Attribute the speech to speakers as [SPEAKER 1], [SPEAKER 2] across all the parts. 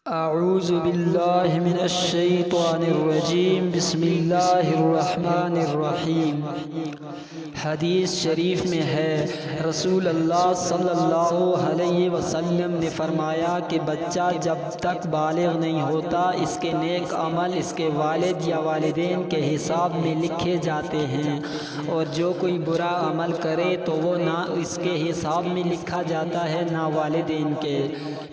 [SPEAKER 1] اعوذ باللہ من الشیطان الرجیم بسم اللہ الرحمن الرحیم۔ حدیث شریف میں ہے، رسول اللہ صلی اللہ علیہ وسلم نے فرمایا کہ بچہ جب تک بالغ نہیں ہوتا اس کے نیک عمل اس کے والد یا والدین کے حساب میں لکھے جاتے ہیں، اور جو کوئی برا عمل کرے تو وہ نہ اس کے حساب میں لکھا جاتا ہے نہ والدین کے۔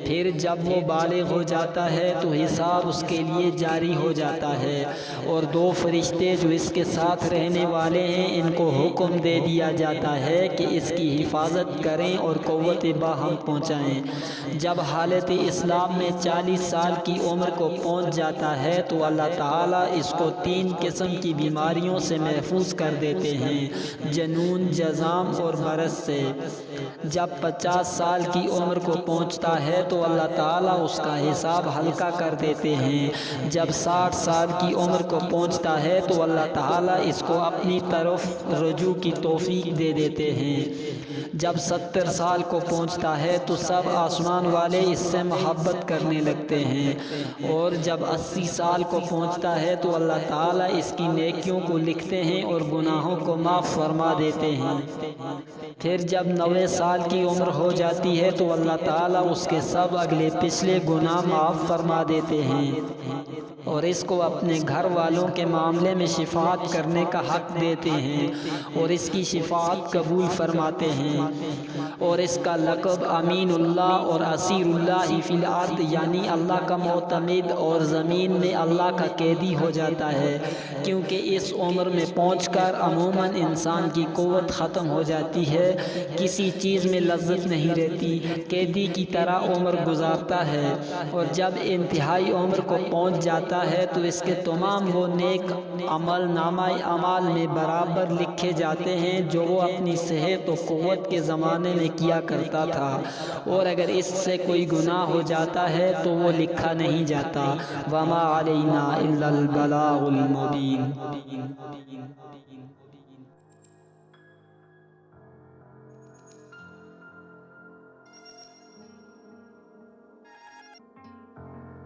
[SPEAKER 1] پھر جب وہ بالغ ہو جاتا ہے تو حساب اس کے لیے جاری ہو جاتا ہے، اور دو فرشتے جو اس کے ساتھ رہنے والے ہیں ان کو حکم دے دیا جاتا ہے کہ اس کی حفاظت کریں اور قوت باہم پہنچائیں۔ جب حالت اسلام میں 40 سال کی عمر کو پہنچ جاتا ہے تو اللہ تعالیٰ اس کو 3 قسم کی بیماریوں سے محفوظ کر دیتے ہیں، جنون، جذام اور برس سے۔ جب 50 سال کی عمر کو پہنچتا ہے تو اللہ تعالیٰ اس کا حساب ہلکا کر دیتے ہیں۔ جب 60 سال کی عمر کو پہنچتا ہے تو اللہ تعالیٰ اس کو اپنی طرف رجوع کی توفیق دے دیتے ہیں۔ جب 70 سال کو پہنچتا ہے تو سب آسمان والے اس سے محبت کرنے لگتے ہیں، اور جب 80 سال کو پہنچتا ہے تو اللہ تعالیٰ اس کی نیکیوں کو لکھتے ہیں اور گناہوں کو معاف فرما دیتے ہیں۔ پھر جب 90 سال کی عمر ہو جاتی ہے تو اللہ تعالیٰ اس کے سب اگلے پچھلے گناہ معاف فرما دیتے ہیں، اور اس کو اپنے گھر والوں کے معاملے میں شفاعت کرنے کا حق دیتے ہیں، اور اس کی شفاعت قبول فرماتے ہیں، اور اس کا لقب امین اللہ اور اسیر اللہ فی الارض یعنی اللہ کا معتمد اور زمین میں اللہ کا قیدی ہو جاتا ہے، کیونکہ اس عمر میں پہنچ کر عموماً انسان کی قوت ختم ہو جاتی ہے، کسی چیز میں لذت نہیں رہتی، قیدی کی طرح عمر گزارتا ہے، اور جب انتہائی عمر کو پہنچ جاتا ہے تو اس کے تمام وہ نیک عمل نامہ اعمال میں برابر لکھے جاتے ہیں جو وہ اپنی صحت و قوت کے زمانے میں کیا کرتا تھا، اور اگر اس سے کوئی گناہ ہو جاتا ہے تو وہ لکھا نہیں جاتا۔ وما علینا الا البلاغ المبین۔